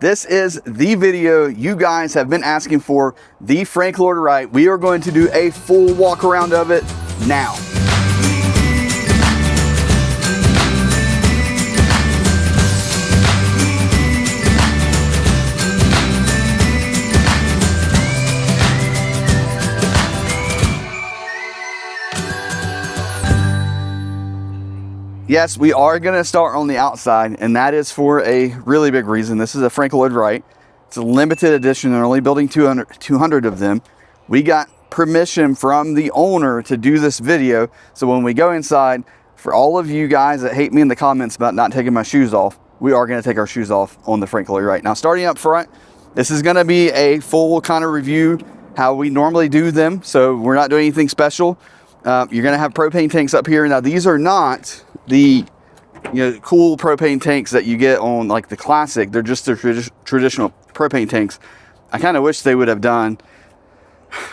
This is the video you guys have been asking for, the Frank Lloyd Wright. We are going to do a full walk around of it now. Yes, we are going to start on the outside, and that is for a really big reason. This is a Frank Lloyd Wright. It's a limited edition. They're only building 200 of them. We got permission from the owner to do this video. So when we go inside, for all of you guys that hate me in the comments about not taking my shoes off, we are going to take our shoes off on the Frank Lloyd Wright. Now, starting up front, this is going to be a full kind of review how we normally do them. So we're not doing anything special. You're going to have propane tanks up here. Now, these are not the cool propane tanks that you get on like the Classic. They're just the traditional propane tanks. I kind of wish they would have done,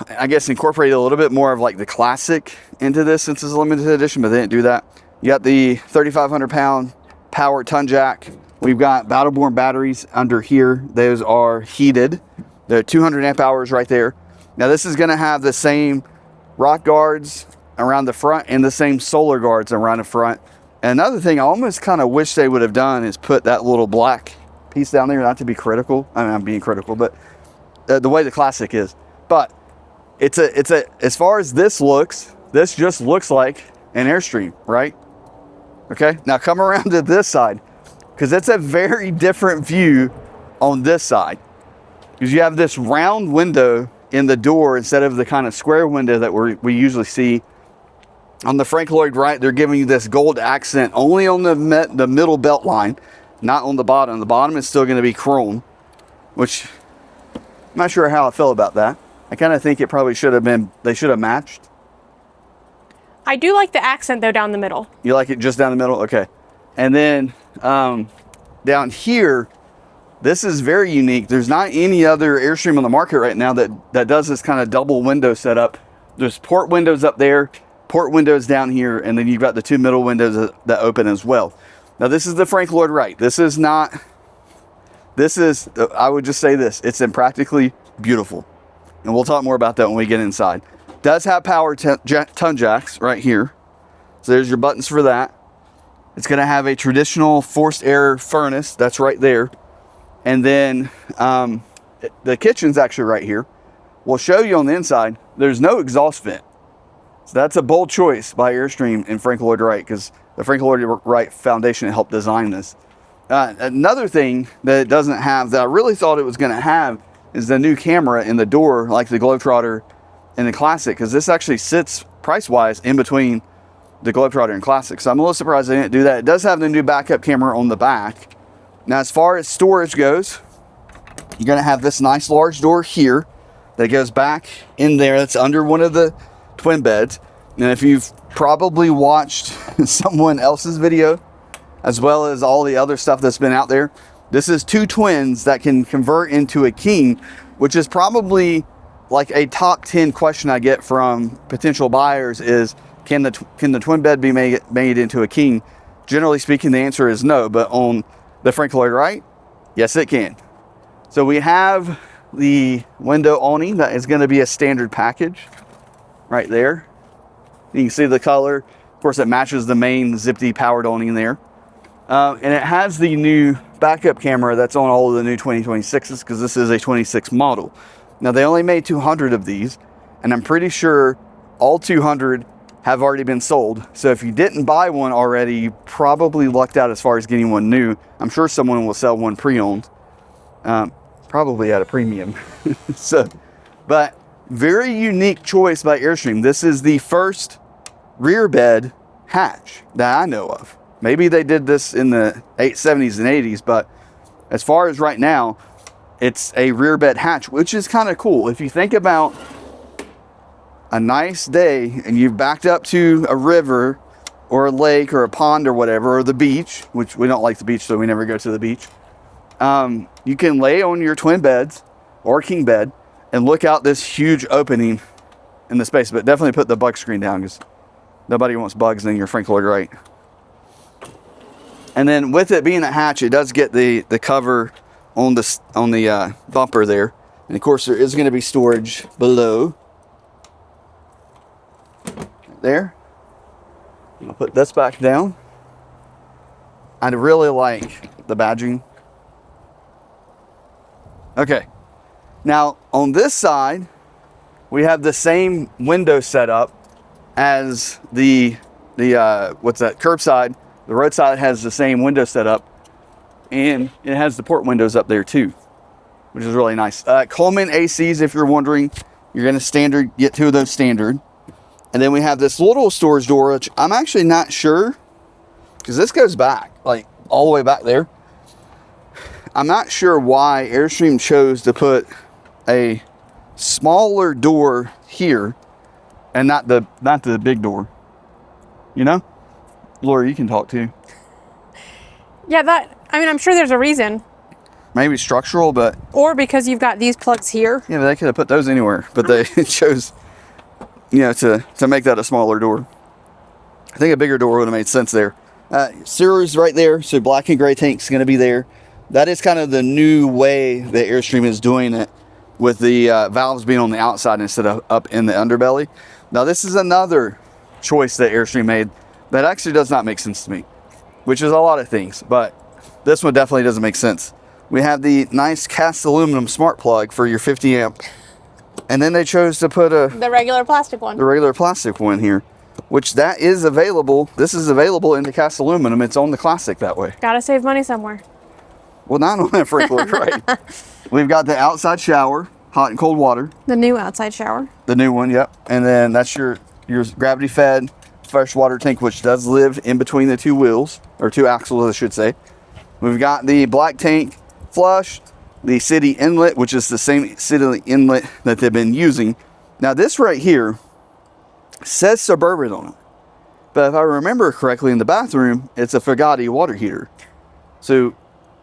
I guess, incorporated a little bit more of like the Classic into this since it's a limited edition, but they didn't do that. You got the 3,500 pound power ton jack. We've got Battleborn batteries under here. Those are heated. They're 200 amp hours right there. Now this is going to have the same rock guards around the front and the same solar guards around the front. And another thing I almost kind of wish they would have done is put that little black piece down there, not to be critical. I mean, I'm being critical, but the way the Classic is. But it's as far as this looks, this just looks like an Airstream, right? Okay, now come around to this side, because it's a very different view on this side. Because you have this round window in the door instead of the kind of square window that we usually see. On the Frank Lloyd Wright, they're giving you this gold accent only on the middle belt line, not on the bottom. The bottom is still going to be chrome, which I'm not sure how I feel about that. I kind of think it probably should have been, they should have matched. I do like the accent though down the middle. You like it just down the middle? Okay. And then down here, this is very unique. There's not any other Airstream on the market right now that does this kind of double window setup. There's port windows up there, port windows down here, and then you've got the two middle windows that open as well. Now this is the Frank Lloyd Wright. This is, I would just say this, it's impractically beautiful. And we'll talk more about that when we get inside. Does have power ton jacks right here. So there's your buttons for that. It's gonna have a traditional forced air furnace, that's right there. And then the kitchen's actually right here. We'll show you on the inside, there's no exhaust vent. So that's a bold choice by Airstream and Frank Lloyd Wright, because the Frank Lloyd Wright Foundation helped design this. Another thing that it doesn't have that I really thought it was going to have is the new camera in the door, like the Globetrotter and the Classic, because this actually sits price-wise in between the Globetrotter and Classic. So I'm a little surprised they didn't do that. It does have the new backup camera on the back. Now, as far as storage goes, you're going to have this nice large door here that goes back in there. That's under one of the twin beds. And if you've probably watched someone else's video as well as all the other stuff that's been out there, this is two twins that can convert into a king, which is probably like a top 10 question I get from potential buyers is, can the twin bed be made into a king? Generally speaking, the answer is no, but on the Frank Lloyd Wright, yes it can. So we have the window awning that is going to be a standard package right there. You can see the color. Of course, it matches the main Zipty powered awning there. And it has the new backup camera that's on all of the new 2026s, because this is a 26 model. Now, they only made 200 of these, and I'm pretty sure all 200 have already been sold. So if you didn't buy one already, you probably lucked out as far as getting one new. I'm sure someone will sell one pre-owned, probably at a premium. But very unique choice by Airstream. This is the first rear bed hatch that I know of. Maybe they did this in the 70s and 80s, but as far as right now, it's a rear bed hatch, which is kind of cool. If you think about a nice day and you've backed up to a river or a lake or a pond or whatever, or the beach, which we don't like the beach, so we never go to the beach. You can lay on your twin beds or king bed and look out this huge opening in the space, but definitely put the bug screen down, because nobody wants bugs in your Frank Lloyd Wright. And then with it being a hatch, it does get the cover on the bumper there. And of course there is going to be storage below. There. I'll put this back down. I really like the badging. Okay. Now on this side, we have the same window setup as the what's that, curbside. The roadside has the same window setup, and it has the port windows up there too, which is really nice. Coleman ACs, if you're wondering, you're going to get 2 of those standard. And then we have this little storage door, which I'm actually not sure, because this goes back, like all the way back there. I'm not sure why Airstream chose to put a smaller door here and not the big door. You know? Laura, you can talk too. Yeah, I'm sure there's a reason. Maybe structural, but... Or because you've got these plugs here. Yeah, but they could have put those anywhere. But they chose, to make that a smaller door. I think a bigger door would have made sense there. Series right there, so black and gray tank's going to be there. That is kind of the new way that Airstream is doing it, with the valves being on the outside instead of up in the underbelly. Now this is another choice that Airstream made that actually does not make sense to me, which is a lot of things, but this one definitely doesn't make sense. We have the nice cast aluminum smart plug for your 50 amp, and then they chose to put the regular plastic one. The regular plastic one here, which that is available. This is available in the cast aluminum. It's on the Classic that way. Gotta save money somewhere. Well, not on that Frank Lloyd, right? We've got the outside shower, hot and cold water. The new outside shower. The new one, yep. And then that's your gravity fed fresh water tank, which does live in between the 2 wheels, or 2 axles, I should say. We've got the black tank flush, the city inlet, which is the same city inlet that they've been using. Now this right here says Suburban on it, but if I remember correctly, in the bathroom, it's a Fagatti water heater. So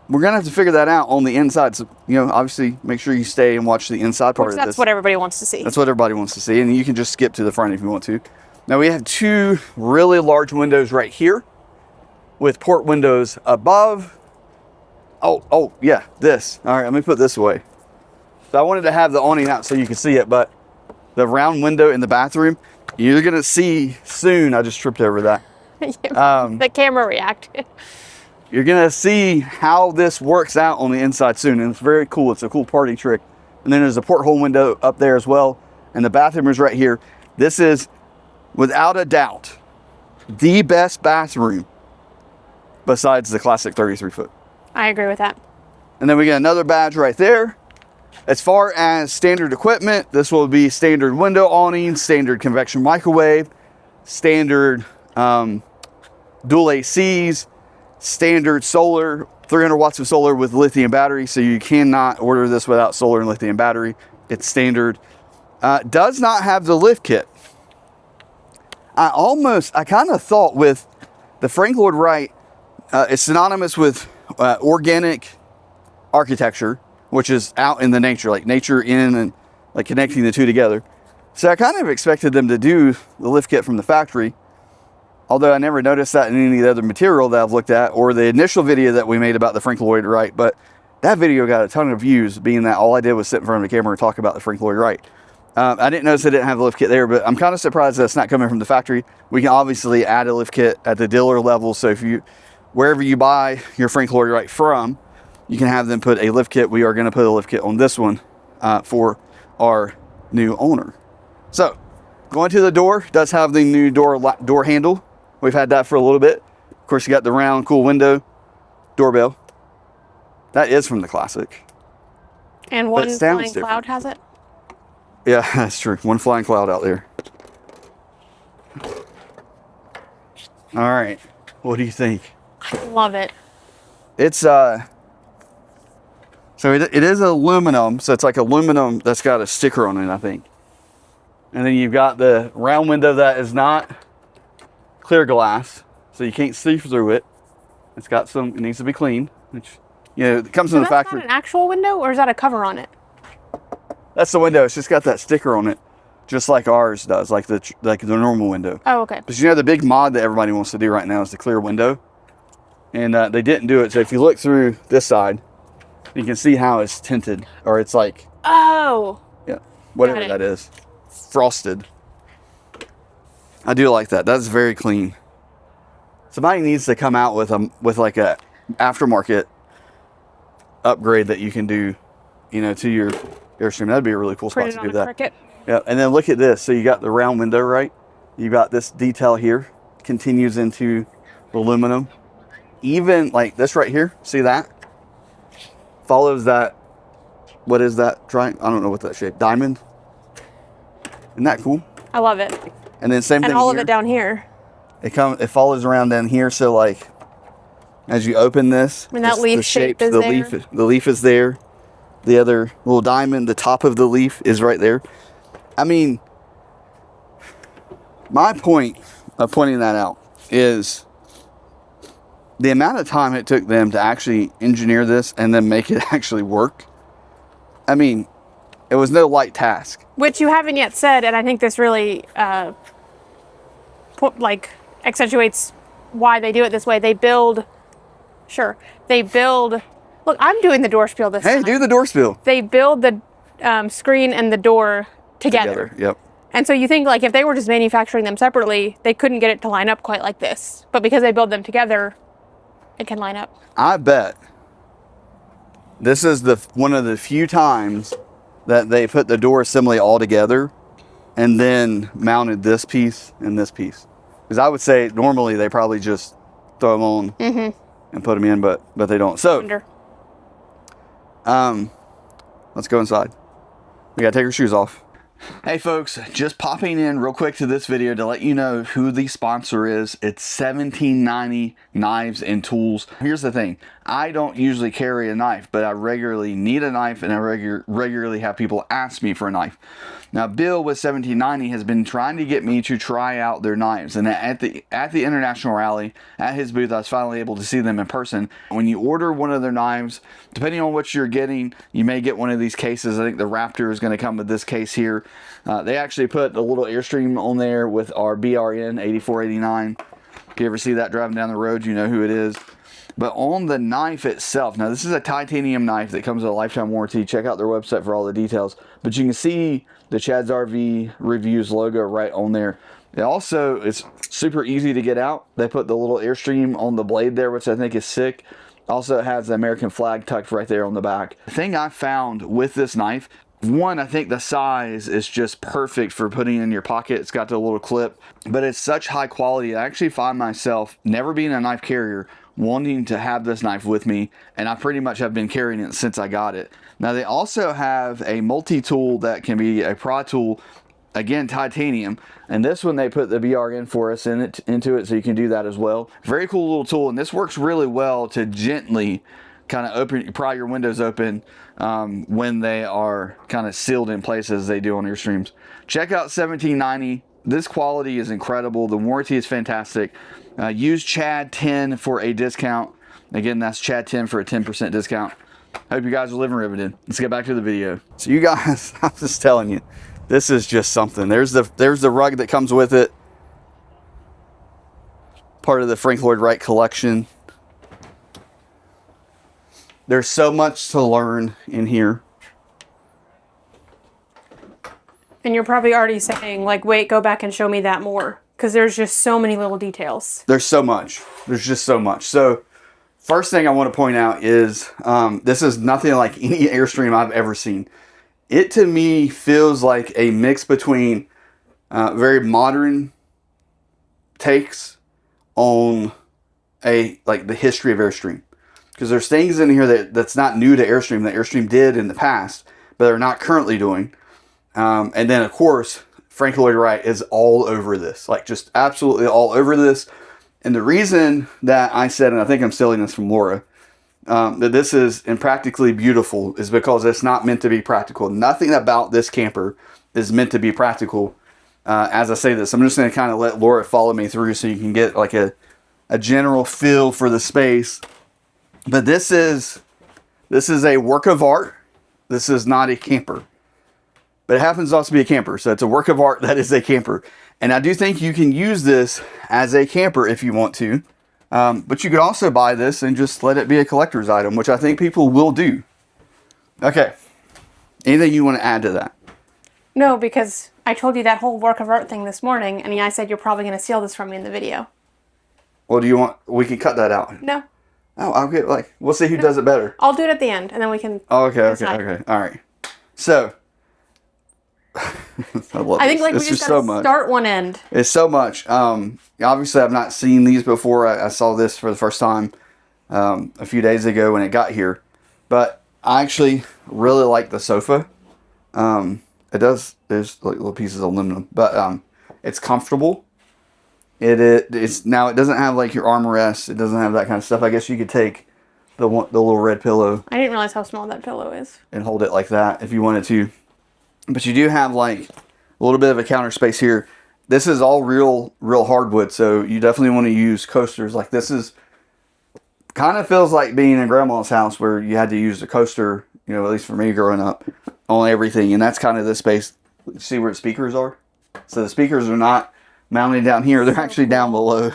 we're gonna have to figure that out on the inside. So, obviously make sure you stay and watch the inside part of this. That's what everybody wants to see. That's what everybody wants to see, and you can just skip to the front if you want to. Now we have 2 really large windows right here with port windows above. Oh yeah, this. All right, let me put this away. So I wanted to have the awning out so you can see it, but the round window in the bathroom, you're gonna see soon. I just tripped over that. The camera reacted. You're gonna see how this works out on the inside soon, and it's very cool. It's a cool party trick. And then there's a porthole window up there as well, and the bathroom is right here. This is, without a doubt, the best bathroom besides the Classic 33 foot. I agree with that. And then we got another badge right there. As far as standard equipment, this will be standard window awning, standard convection microwave, standard dual ACs, standard solar, 300 watts of solar with lithium battery. So you cannot order this without solar and lithium battery. It's standard. Does not have the lift kit. I kind of thought with the Frank Lloyd Wright, it's synonymous with organic architecture, which is out in the nature, like nature in and like connecting the 2 together. So I kind of expected them to do the lift kit from the factory, although I never noticed that in any of the other material that I've looked at or the initial video that we made about the Frank Lloyd Wright. But that video got a ton of views, being that all I did was sit in front of the camera and talk about the Frank Lloyd Wright. I didn't notice they didn't have the lift kit there, but I'm kind of surprised that's not coming from the factory. We can obviously add a lift kit at the dealer level, so wherever you buy your Frank Lloyd Wright from, you can have them put a lift kit. We are going to put a lift kit on this one for our new owner. So going to the door, does have the new door handle. We've had that for a little bit. Of course, you got the round cool window doorbell. That is from the Classic. And one flying cloud has it? Yeah, that's true. One flying cloud out there. All right. What do you think? I love it. It's so it is aluminum, so it's like aluminum that's got a sticker on it, I think. And then you've got the round window that is not clear glass, so you can't see through it. It's got it needs to be cleaned, which it comes in the factory. Is that an actual window, or is that a cover on it? That's the window. It's just got that sticker on it, just like ours does, like the normal window. Oh, okay. But the big mod that everybody wants to do right now is the clear window. And they didn't do it. So if you look through this side, You can see how it's tinted, or it's like, Oh. yeah, whatever Got it. that is, frosted. I do like that. That's very clean. Somebody needs to come out with like a aftermarket upgrade that you can do, to your Airstream. That'd be a really cool spot Put it to on do a that. cricket. Yeah, and then look at this. So you got the round window, right? You got this detail here, continues into the aluminum. Even like this right here, see that? Follows that, what is that? I don't know what that shape, diamond? Isn't that cool? I love it. And then same thing And all here. of it down here. It follows around down here, so like, as you open this, I mean, that leaf shape is the there. the leaf is there. The other little diamond, the top of the leaf is right there. I mean, my point of pointing that out is the amount of time it took them to actually engineer this and then make it actually work. I mean, it was no light task. Which you haven't yet said, and I think this really accentuates why they do it this way. They build. Look, I'm doing the door spiel this time. Hey, do the door spill. They build the screen and the door together. Yep. And so you think like if they were just manufacturing them separately, they couldn't get it to line up quite like this. But because they build them together, it can line up. I bet this is one of the few times that they put the door assembly all together and then mounted this piece and this piece. Because I would say normally they probably just throw them on and put them in, but they don't. So, let's go inside. We gotta take our shoes off. Hey folks, just popping in real quick to this video to let you know who the sponsor is. It's 1790 Knives and Tools. Here's the thing, I don't usually carry a knife, but I regularly need a knife and I regularly have people ask me for a knife. Now Bill with 1790 has been trying to get me to try out their knives, and at the international rally at his booth I was finally able to see them in person. When you order one of their knives, depending on what you're getting, you may get one of these cases. I think the Raptor is going to come with this case here. They actually put a little Airstream on there with our BRN 8489. If you ever see that driving down the road, you know who it is. But on the knife itself, now this is a titanium knife that comes with a lifetime warranty. Check out their website for all the details. But you can see the Chad's RV Reviews logo right on there. It's super easy to get out. They put the little Airstream on the blade there, which I think is sick. Also, it has the American flag tucked right there on the back. The thing I found with this knife, one, I think the size is just perfect for putting in your pocket. It's got the little clip, but it's such high quality. I actually find myself, never being a knife carrier, wanting to have this knife with me, and I pretty much have been carrying it since I got it. Now they also have a multi-tool that can be a Pro tool, again titanium, and this one they put the BRN for us into it, so you can do that as well. Very cool little tool, and this works really well to gently kind of pry your windows open when they are kind of sealed in place as they do on Airstreams. Check out 1790. This quality is incredible. The warranty is fantastic. Use Chad10 for a discount. Again, that's Chad10 for a 10% discount. Hope you guys are living riveted. Let's get back to the video. So you guys, I'm just telling you, this is just something. There's the rug that comes with it. Part of the Frank Lloyd Wright collection. There's so much to learn in here. And you're probably already saying, like, wait, go back and show me that more. Because there's just so many little details. There's so much. There's just so much. So, first thing I want to point out is this is nothing like any Airstream I've ever seen. It, to me, feels like a mix between very modern takes on the history of Airstream. Because there's things in here that's not new to Airstream that Airstream did in the past, but they're not currently doing. And then, of course, Frank Lloyd Wright is all over this. Like, just absolutely all over this. And the reason that I said, and I think I'm stealing this from Laura, that this is impractically beautiful is because it's not meant to be practical. Nothing about this camper is meant to be practical. As I say this, I'm just going to kind of let Laura follow me through so you can get like a general feel for the space. But this is a work of art. This is not a camper. But it happens to also be a camper. So it's a work of art that is a camper. And I do think you can use this as a camper if you want to. But you could also buy this and just let it be a collector's item, which I think people will do. Okay. Anything you want to add to that? No, because I told you that whole work of art thing this morning, and I said you're probably going to steal this from me in the video. Well, do you want... We can cut that out. No. Oh, I'll get, like... We'll see who does it better. I'll do it at the end, and then we can Oh, okay. decide. All right. So... I think like we just gotta start one end. It's so much. Obviously, I've not seen these before. I saw this for the first time a few days ago when it got here. But I actually really like the sofa. It does. There's like little pieces of aluminum, but it's comfortable. It's now it doesn't have like your armrest. It doesn't have that kind of stuff. I guess you could take the little red pillow. I didn't realize how small that pillow is. And hold it like that if you wanted to. But you do have like a little bit of a counter space here. This is all real hardwood, so you definitely want to use coasters. Like this is kind of feels like being in grandma's house where you had to use a coaster, you know, at least for me growing up, on everything. And that's kind of the space. See where the speakers are? So the speakers are not mounted down here. They're actually down below,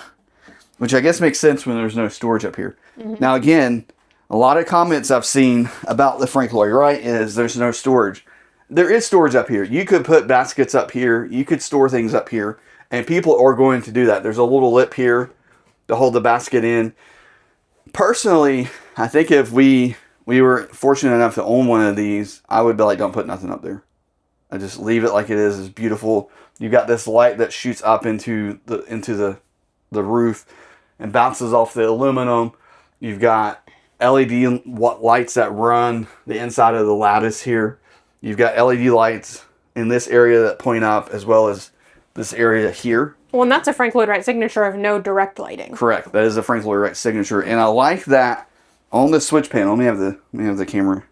which I guess makes sense when there's no storage up here. Mm-hmm. Now again, a lot of comments I've seen about the Frank Lloyd Wright is there's no storage. There is storage up here. You could put baskets up here. You could store things up here. And people are going to do that. There's a little lip here to hold the basket in. Personally, I think if we were fortunate enough to own one of these, I would be like, don't put nothing up there. I just leave it like it is. It's beautiful. You got this light that shoots up into the roof and bounces off the aluminum. You've got LED lights that run the inside of the lattice here. You've got LED lights in this area that point up as well as this area here. Well, and that's a Frank Lloyd Wright signature of no direct lighting. Correct. That is a Frank Lloyd Wright signature. And I like that on the switch panel. Let me have the camera.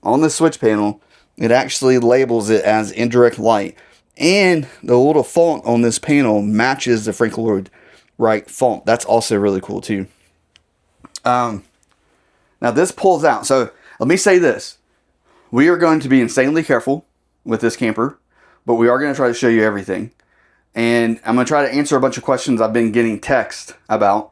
On the switch panel, it actually labels it as indirect light. And the little font on this panel matches the Frank Lloyd Wright font. That's also really cool too. Now this pulls out. So let me say this. We are going to be insanely careful with this camper, but we are going to try to show you everything. And I'm going to try to answer a bunch of questions I've been getting text about,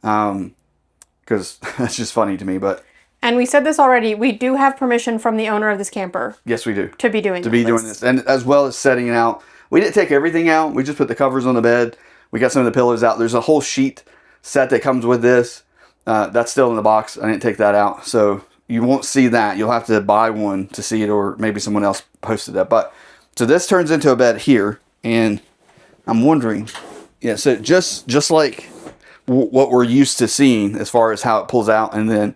because that's just funny to me. But and we said this already. We do have permission from the owner of this camper. Yes, we do. To be doing this, and as well as setting it out. We didn't take everything out. We just put the covers on the bed. We got some of the pillows out. There's a whole sheet set that comes with this. That's still in the box. I didn't take that out, so you won't see that. You'll have to buy one to see it, or maybe someone else posted that. But so this turns into a bed here, and I'm wondering, yeah. So just like what we're used to seeing as far as how it pulls out, and then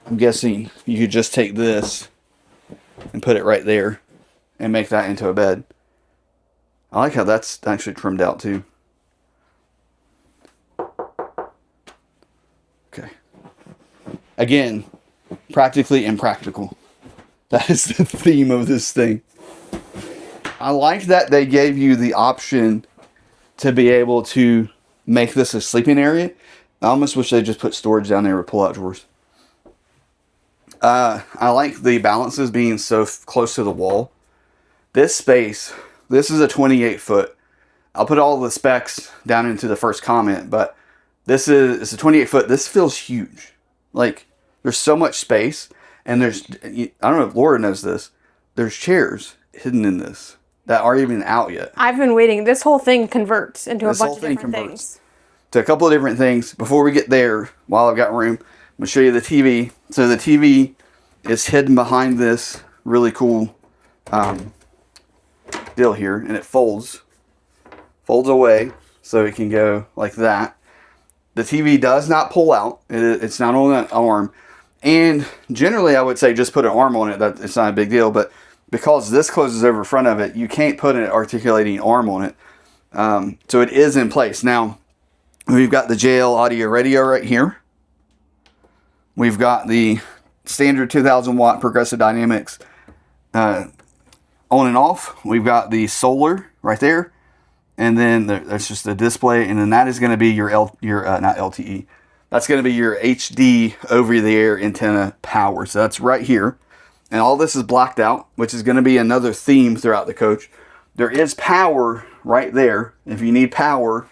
I'm guessing you could just take this and put it right there and make that into a bed. I like how that's actually trimmed out too. Okay. Again, practically impractical. That is the theme of this thing. I like that they gave you the option to be able to make this a sleeping area. I almost wish they just put storage down there with pull-out drawers. I like the balances being so close to the wall. This space, this is a 28 foot. I'll put all the specs down into the first comment, but it's a 28 foot. This feels huge. Like, there's so much space, and I don't know if Laura knows this, there's chairs hidden in this that aren't even out yet. I've been waiting. This whole thing converts into a bunch of different things. To a couple of different things. Before we get there, while I've got room, I'm going to show you the TV. So the TV is hidden behind this really cool deal here, and it folds away so it can go like that. The TV does not pull out. It's not on an arm. And generally, I would say just put an arm on it. It's not a big deal. But because this closes over front of it, you can't put an articulating arm on it. So it is in place. Now, we've got the JL audio radio right here. We've got the standard 2000 watt progressive dynamics on and off. We've got the solar right there. And then there's just a display. And then that is going to be your not LTE. That's going to be your HD over-the-air antenna power. So that's right here. And all this is blacked out, which is going to be another theme throughout the coach. There is power right there. If you need power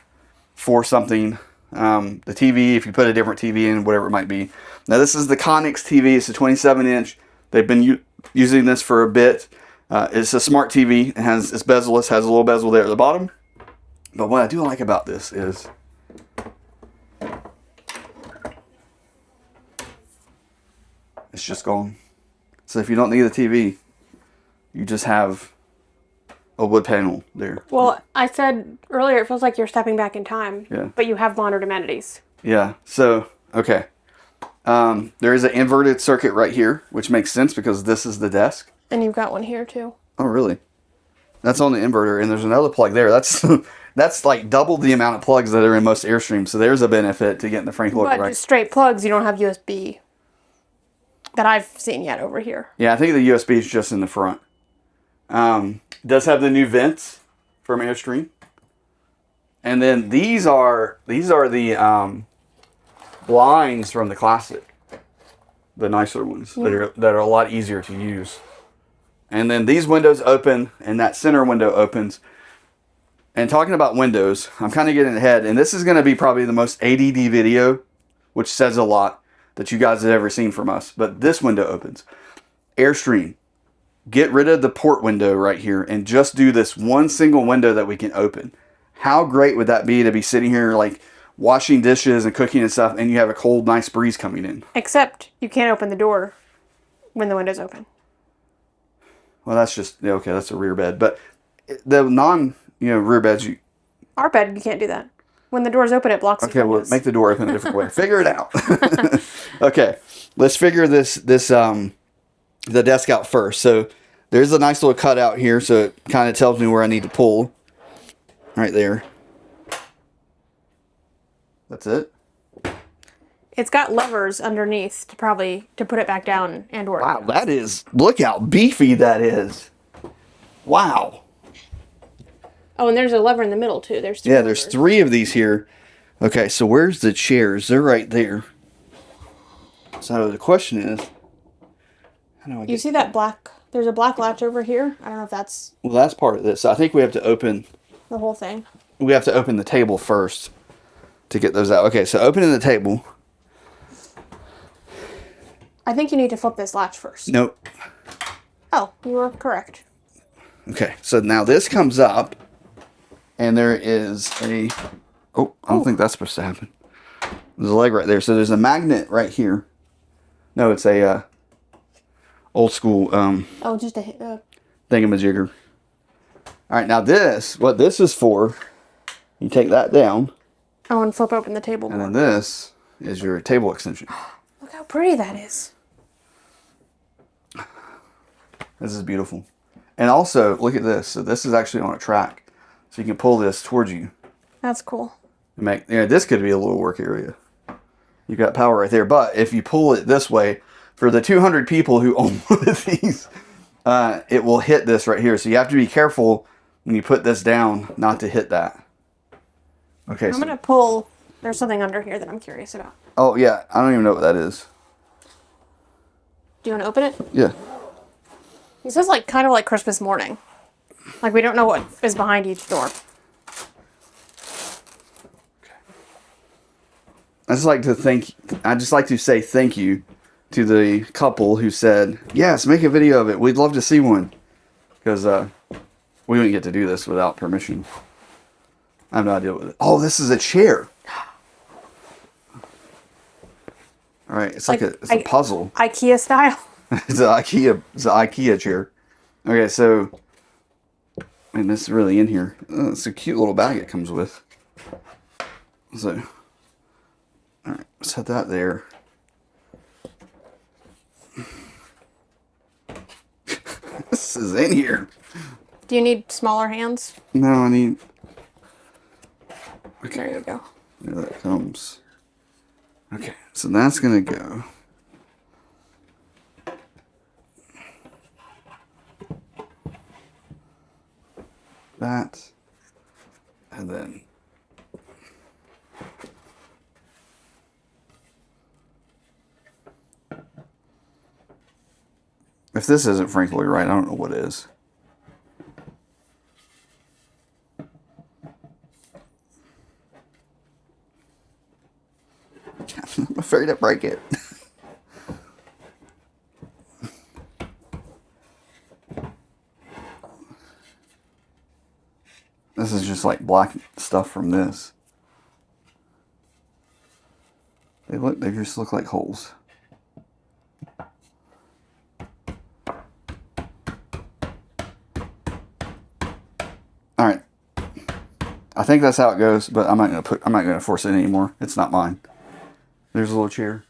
for something, the TV, if you put a different TV in, whatever it might be. Now this is the Connix TV. It's a 27 inch. They've been using this for a bit. It's a smart TV. It has, it's bezel-less, has a little bezel there at the bottom. But what I do like about this is it's just gone. So if you don't need a TV, you just have a wood panel there. Well, I said earlier it feels like you're stepping back in time. Yeah. But you have modern amenities. Yeah. So, okay. There is an inverted circuit right here, which makes sense because this is the desk. And you've got one here too. Oh, really? That's on the inverter, and there's another plug there. That's like double the amount of plugs that are in most Airstreams. So there's a benefit to getting the Frank Lloyd But right. just straight plugs, you don't have USB that I've seen yet over here. Yeah, I think the USB is just in the front. It does have the new vents from Airstream, and then these are the blinds from the Classic, the nicer ones that are a lot easier to use. And then these windows open, and that center window opens. And talking about windows, I'm kind of getting ahead, and this is going to be probably the most ADD video, which says a lot, that you guys have ever seen from us. But this window opens. Airstream, get rid of the port window right here and just do this one single window that we can open. How great would that be to be sitting here like washing dishes and cooking and stuff, and you have a cold, nice breeze coming in? Except you can't open the door when the window's open. Well, that's just, okay, that's a rear bed. But the rear beds, Our bed, you can't do that. When the door's open, it blocks the well, windows. make the door open a different way. Figure it out. Okay, let's figure the desk out first. So there's a nice little cutout here, so it kind of tells me where I need to pull. Right there. That's it. It's got levers underneath to put it back down and work. Wow, that is, look how beefy that is. Wow. Oh, and there's a lever in the middle too. There's there's 3 of these here. Okay, so where's the chairs? They're right there. So the question is, how do I get... You see that black, there's a black latch over here? I don't know if that's... Well, that's part of this. So I think we have to open... the whole thing. We have to open the table first to get those out. Okay, so opening the table. I think you need to flip this latch first. Nope. Oh, you were correct. Okay, so now this comes up, and there is a... Oh, I don't think that's supposed to happen. There's a leg right there. So there's a magnet right here. No, it's a old school just a... thingamajigger. All right, now what this is for, you take that down. Oh, and flip open the table. And then this is your table extension. Look how pretty that is. This is beautiful. And also, look at this. So this is actually on a track. So you can pull this towards you. That's cool. This could be a little work area. You got power right there. But if you pull it this way, for the 200 people who own one of these, it will hit this right here. So you have to be careful when you put this down not to hit that. Okay. I'm going to pull. There's something under here that I'm curious about. Oh, yeah. I don't even know what that is. Do you want to open it? Yeah. This is kind of like Christmas morning. Like we don't know what is behind each door. I just like to say thank you to the couple who said, yes, make a video of it. We'd love to see one. Because we wouldn't get to do this without permission. I have no idea what it is. Oh, this is a chair. All right, it's it's a puzzle. IKEA style. It's an IKEA chair. Okay, so this is really in here. Oh, it's a cute little bag it comes with. So, all right, set that there. This is in here. Do you need smaller hands? No, I need... Okay. There you go. There that comes. Okay, so that's going to go. That. And then... If this isn't Frank Lloyd Wright, I don't know what is. I'm afraid to break it. This is just like black stuff from this. They just look like holes. All right. I think that's how it goes, but I'm not gonna force it anymore. It's not mine. There's a little chair.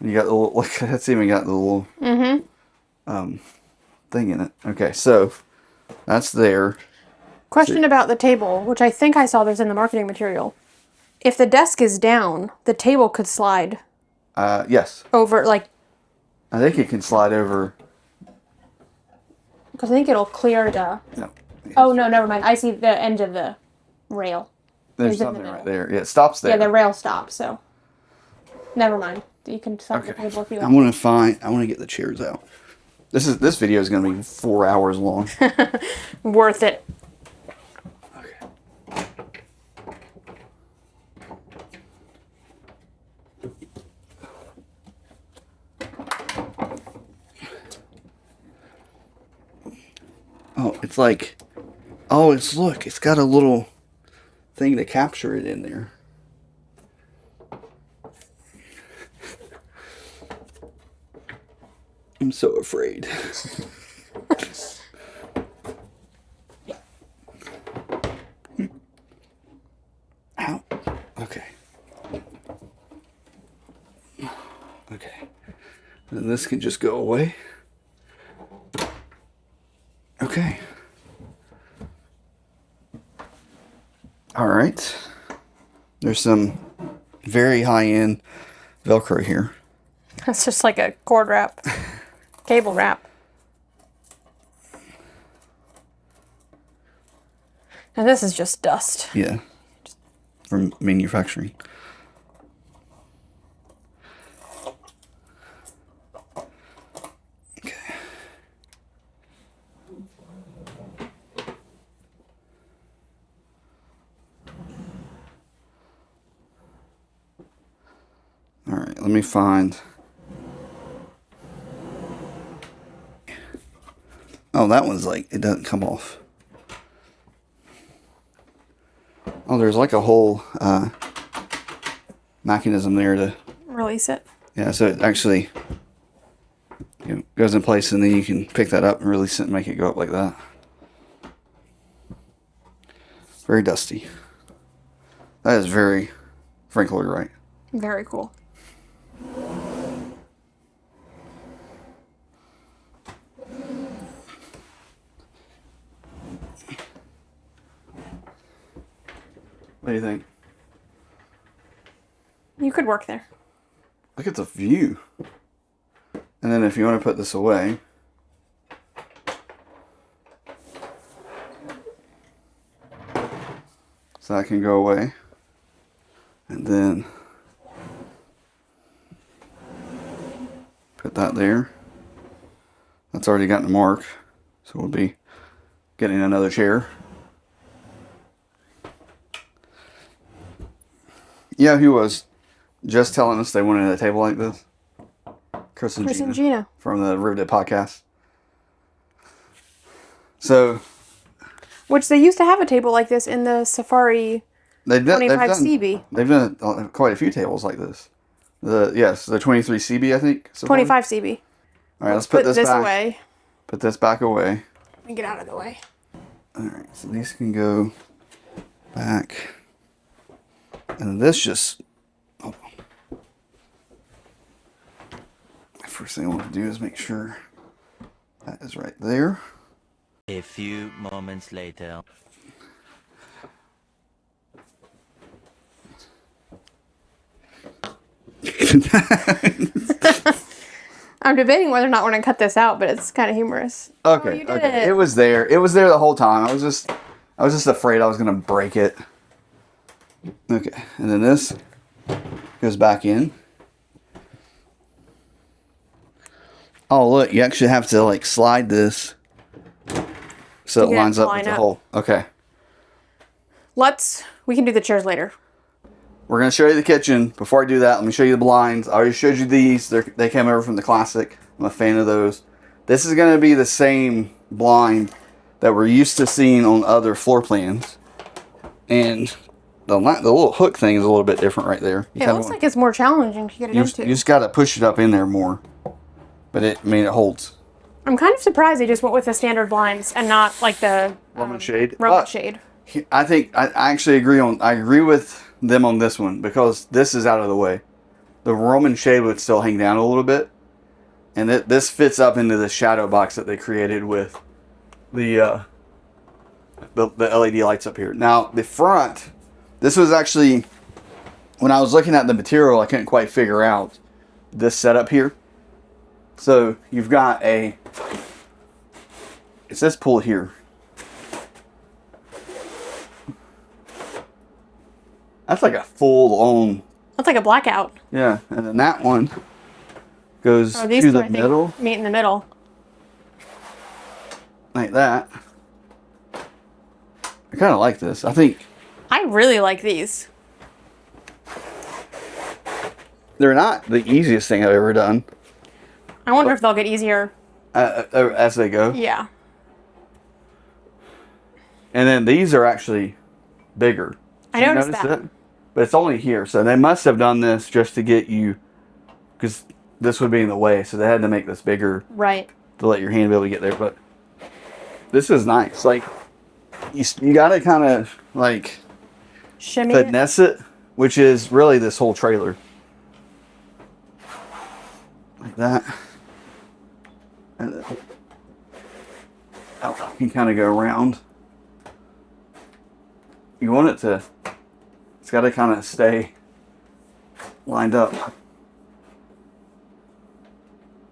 And you got the little, look, that's even got the little thing in it. Okay, so that's there. Question about the table, which I think I saw this in the marketing material. If the desk is down, the table could slide. Yes. Over, like. I think it can slide over. Because I think it'll clear the. No. Oh no, never mind. I see the end of the rail. There's something right there. Yeah, it stops there. Yeah, the rail stops. So. Never mind. You can set the table if you want. I want to get the chairs out. This video is going to be 4 hours long. Worth it. Okay. Oh, it's like, look, it's got a little thing to capture it in there. I'm so afraid. Ow. Okay. Okay. And this can just go away. Okay. All right. There's some very high-end Velcro here. That's just like a cord wrap. Cable wrap. And this is just dust. Yeah. From manufacturing. Okay. All right, let me find. Oh, that one's like, it doesn't come off. Oh, there's like a whole mechanism there to release it. Yeah, so it actually goes in place, and then you can pick that up and release it and make it go up like that. Very dusty. That is very Frank Lloyd Wright. Very cool. What do you think? You could work there. Look at the view. And then if you want to put this away, so that can go away. And then put that there. That's already gotten a mark, so we'll be getting another chair. Yeah, he was just telling us they wanted a table like this. Chris and Gina from the Riveted podcast. So, which they used to have a table like this in the Safari 25 CB. They've done quite a few tables like this. The 23 CB, I think. Safari. 25 CB. All right, let's put this back away. Put this back away. Let me get out of the way. All right, so these can go back. And this just, first thing I want to do is make sure that is right there. A few moments later. I'm debating whether or not we're going to cut this out, but it's kind of humorous. Okay, You did it. It was there. It was there the whole time. I was just afraid I was going to break it. Okay, and then this goes back in. Oh, look, you actually have to like slide this so it lines up with the hole. Okay. We can do the chairs later. We're going to show you the kitchen. Before I do that, let me show you the blinds. I already showed you these. They came over from the Classic. I'm a fan of those. This is going to be the same blind that we're used to seeing on other floor plans. And the little hook thing is a little bit different right there. It looks like it's more challenging to get it into. You just got to push it up in there more. But it holds. I'm kind of surprised they just went with the standard blinds and not like the Roman shade. Roman shade. I think I actually agree with them on this one because this is out of the way. The Roman shade would still hang down a little bit, and this fits up into the shadow box that they created with the LED lights up here. Now the front, this was actually when I was looking at the material, I couldn't quite figure out this setup here. So you've got it says pull here. That's like a full-on. That's like a blackout. Yeah, and then that one goes to the middle. Meet in the middle. Like that. I kind of like this. I really like these. They're not the easiest thing I've ever done. I wonder if they'll get easier. As they go. Yeah. And then these are actually bigger. I noticed that. But it's only here. So they must have done this just to get you, because this would be in the way. So they had to make this bigger. Right. To let your hand be able to get there. But this is nice. Like, you got to kind of, like, shimmy finesse it, which is really this whole trailer. Like that. And then, you can kind of go around. You want it to, it's got to kind of stay lined up.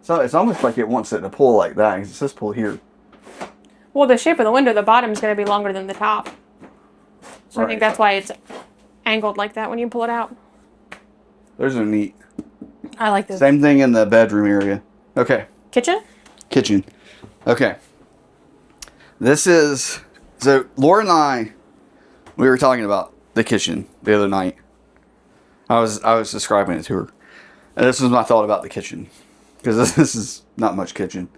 So it's almost like it wants it to pull like that, because it says pull here. Well, the shape of the window, the bottom's going to be longer than the top. So right. I think that's why it's angled like that when you pull it out. Those are neat. I like this. Same thing in the bedroom area. Okay. Kitchen? Kitchen. Okay. This is, so Laura and I, we were talking about the kitchen the other night. I was describing it to her. And this was my thought about the kitchen. Because this is not much kitchen.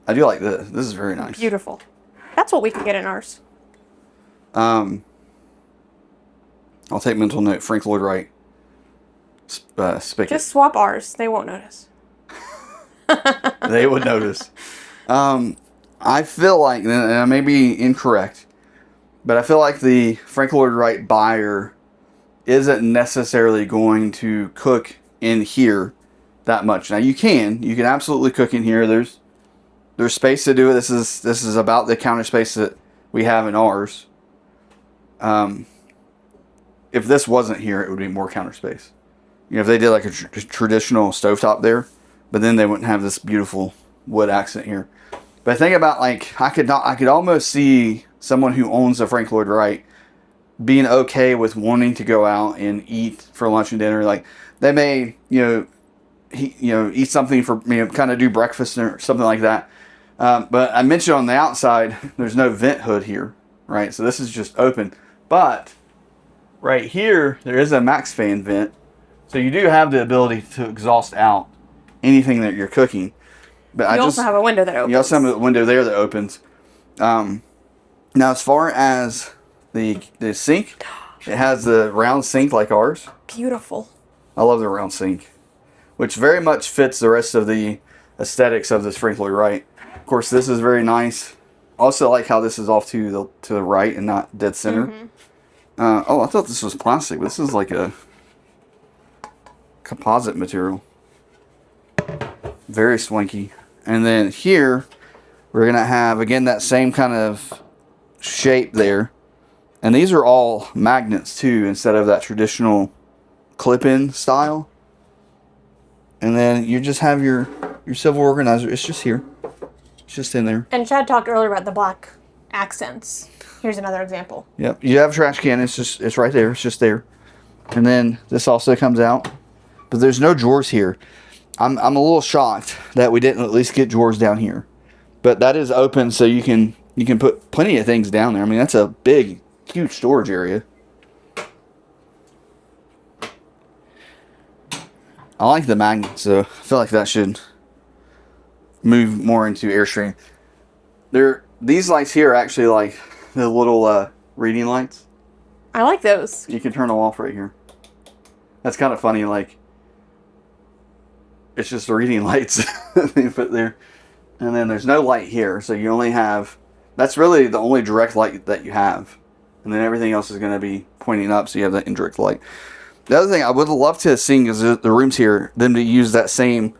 I do like this. This is very nice. Beautiful. That's what we can get in ours. I'll take mental note. Frank Lloyd Wright. Spigot. Just swap ours. They won't notice. They would notice. I feel like, and I may be incorrect, but I feel like the Frank Lloyd Wright buyer isn't necessarily going to cook in here that much. Now you can absolutely cook in here. There's space to do it. This is about the counter space that we have in ours. If this wasn't here, it would be more counter space. You know, if they did like a traditional stovetop there, but then they wouldn't have this beautiful wood accent here. But think about, like, I could almost see someone who owns a Frank Lloyd Wright being okay with wanting to go out and eat for lunch and dinner. Like, they may, eat something for, kind of do breakfast or something like that. But I mentioned on the outside, there's no vent hood here, right? So this is just open. But right here, there is a max fan vent. So you do have the ability to exhaust out anything that you're cooking. But you also have a window that opens. You also have a window there that opens. Now, as far as the sink, it has the round sink like ours. Beautiful. I love the round sink, which very much fits the rest of the aesthetics of this Frank Lloyd Wright. Of course, this is very nice. Also, like how this is off to the right and not dead center. Mm-hmm. I thought this was plastic. This is like a composite material. Very swanky. And then here, we're going to have, again, that same kind of shape there. And these are all magnets, too, instead of that traditional clip-in style. And then you just have your silver organizer. It's just here. It's just in there. And Chad talked earlier about the black accents. Here's another example. Yep. You have a trash can. It's right there. It's just there. And then this also comes out. But there's no drawers here. I'm a little shocked that we didn't at least get drawers down here. But that is open, so you can put plenty of things down there. I mean, that's a big, huge storage area. I like the magnets, so I feel like that should move more into Airstream. They're these lights here are actually like the little reading lights. I like those. You can turn them off right here. That's kind of funny. Like, it's just the reading lights they put there. And then there's no light here, so you only have, that's really the only direct light that you have. And then everything else is going to be pointing up, so you have that indirect light. The other thing I would love to have seen is the rooms here, them to use that same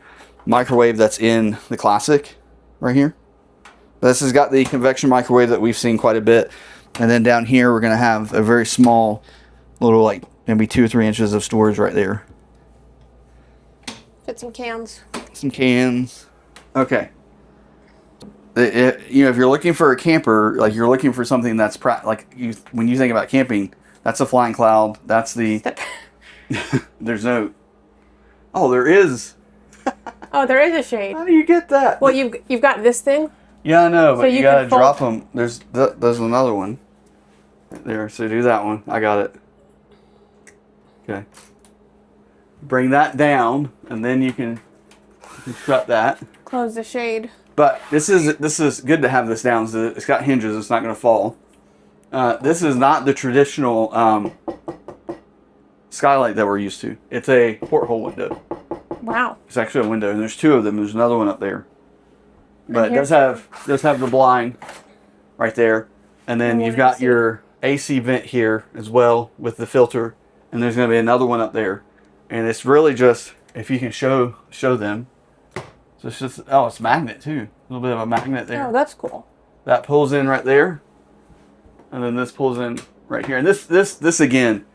microwave that's in the Classic right here. This has got the convection microwave that we've seen quite a bit. And then down here, we're going to have a very small little, like, maybe 2 or 3 inches of storage right there. Fit some cans. Some cans. Okay. You know, if you're looking for a camper, like you're looking for something that's when you think about camping, that's a flying cloud. That's the. There's no. Oh, there is. Oh, there is a shade. How do you get that? Well, you've got this thing. Yeah, I know, but So you you gotta can fold- drop them. There's another one right there. So do that one. I got it. Okay. Bring that down, and then you can shut that. Close the shade. But this is good to have this down. So it's got hinges. It's not going to fall. This is not the traditional skylight that we're used to. It's a porthole window. Wow. It's actually a window, and there's 2 of them. There's another one up there. But it here's- does have the blind right there, and then you've got your AC vent here as well with the filter, and there's going to be another one up there, and it's really just if you can show them. So it's just it's magnet too. A little bit of a magnet there. Oh, that's cool. That pulls in right there, and then this pulls in right here. And this again,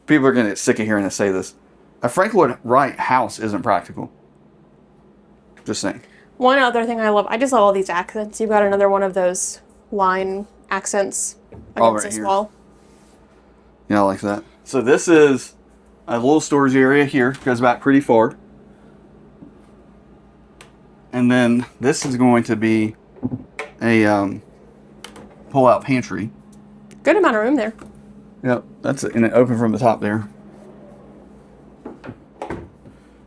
people are going to get sick of hearing us say this. A Frank Lloyd Wright house isn't practical. Just saying. One other thing I love, I just love all these accents. You've got another one of those line accents All against right this here. wall. Yeah, I like that. So this is a little storage area here. Goes back pretty far. And then this is going to be a pull-out pantry. Good amount of room there. Yep, that's it. And it open from the top there.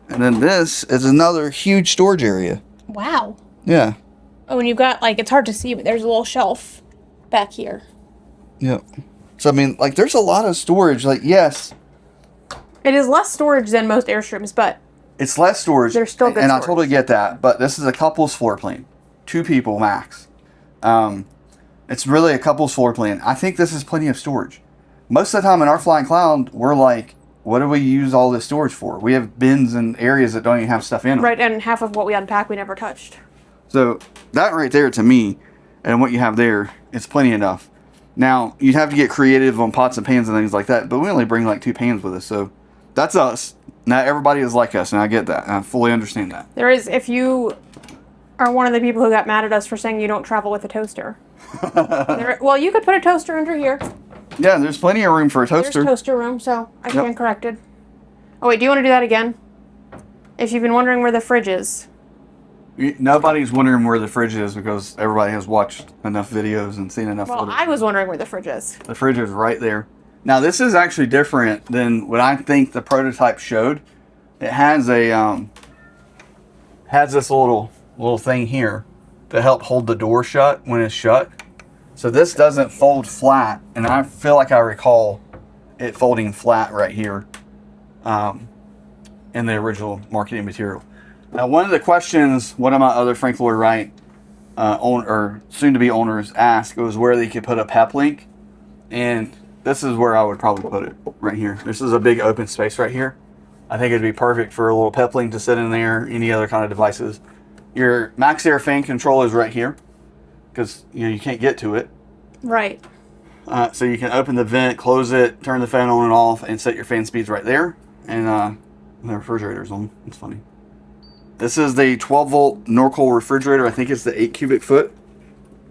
And then this is another huge storage area. Wow. Yeah. Oh, and you've got, like, it's hard to see, but there's a little shelf back here. Yep. So, I mean, like, there's a lot of storage. Like, yes, It is less storage than most Airstreams, but it's less storage. There's still good and storage. I totally get that. But this is a couple's floor plan. 2 people max. It's really a couple's floor plan. I think this is plenty of storage. Most of the time in our Flying Cloud, we're like, what do we use all this storage for? We have bins and areas that don't even have stuff in them. right, and half of what we unpack we never touched. So that right there to me, and what you have there, it's plenty enough. Now, you'd have to get creative on pots and pans and things like that, but we only bring like 2 pans with us, so that's us. Not everybody is like us, and I get that. And I fully understand that. There is, if you are one of the people who got mad at us for saying you don't travel with a toaster. Well, you could put a toaster under here. Yeah, there's plenty of room for a toaster. There's toaster room, so I stand Yep. corrected. Oh wait, do you want to do that again? If you've been wondering where the fridge is. Nobody's wondering where the fridge is because everybody has watched enough videos and seen enough Well, footage. I was wondering where the fridge is. The fridge is right there. Now, this is actually different than what I think the prototype showed. It has a has this little thing here to help hold the door shut when it's shut. So this doesn't fold flat, and I feel like I recall it folding flat right here in the original marketing material. Now, one of the questions one of my other Frank Lloyd Wright soon-to-be owners asked was where they could put a PEP link, and this is where I would probably put it, right here. This is a big open space right here. I think it'd be perfect for a little PEP link to sit in there, any other kind of devices. Your max air fan control is right here, because you can't get to it. Right. So you can open the vent, close it, turn the fan on and off, and set your fan speeds right there. And the refrigerator's on. It's funny. This is the 12-volt Norcold refrigerator. I think it's the 8 cubic foot.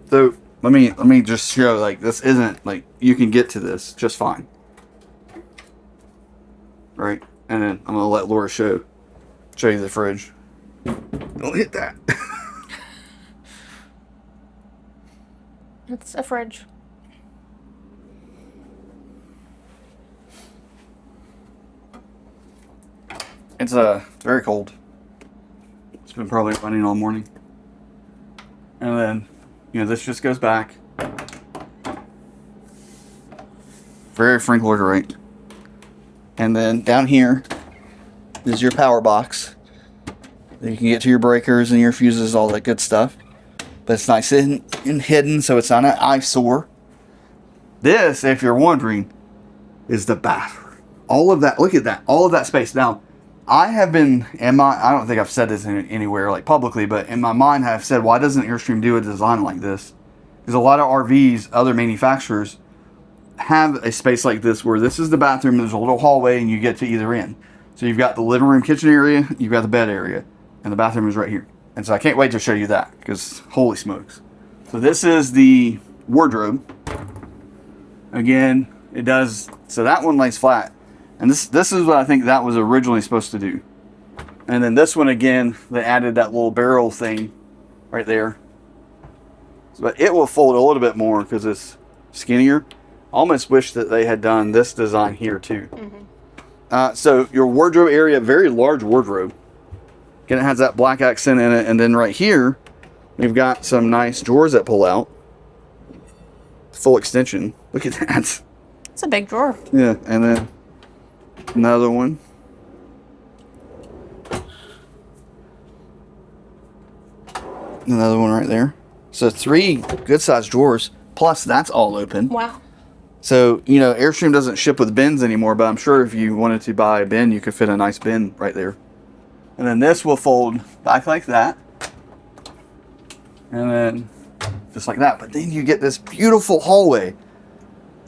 So let me just show, like, this isn't, like, you can get to this just fine. Right? And then I'm going to let Laura show you the fridge. Don't hit that. It's a fridge. It's very cold. It's been probably running all morning. And then, this just goes back. Very Frank-Lloyd Wright. And then down here is your power box. You can get to your breakers and your fuses, all that good stuff. But it's nice and hidden, so it's not an eyesore. This, if you're wondering, is the bathroom. All of that, look at that, all of that space. Now, I have been, I don't think I've said this anywhere, like publicly, but in my mind I've said, why doesn't Airstream do a design like this? Because a lot of RVs, other manufacturers, have a space like this where this is the bathroom, there's a little hallway, and you get to either end. So you've got the living room, kitchen area, you've got the bed area, and the bathroom is right here. And so I can't wait to show you that, because holy smokes. So this is the wardrobe. Again, it does, so that one lays flat. And this is what I think that was originally supposed to do. And then this one, again, they added that little barrel thing right there. But it will fold a little bit more because it's skinnier. Almost wish that they had done this design here too. So your wardrobe area, very large wardrobe. Again, it has that black accent in it. And then right here, we've got some nice drawers that pull out. Full extension. Look at that. It's a big drawer. Yeah, and then another one. Another one right there. So 3 good sized drawers. Plus that's all open. Wow. So, Airstream doesn't ship with bins anymore, but I'm sure if you wanted to buy a bin, you could fit a nice bin right there. And then this will fold back like that. And then just like that. But then you get this beautiful hallway.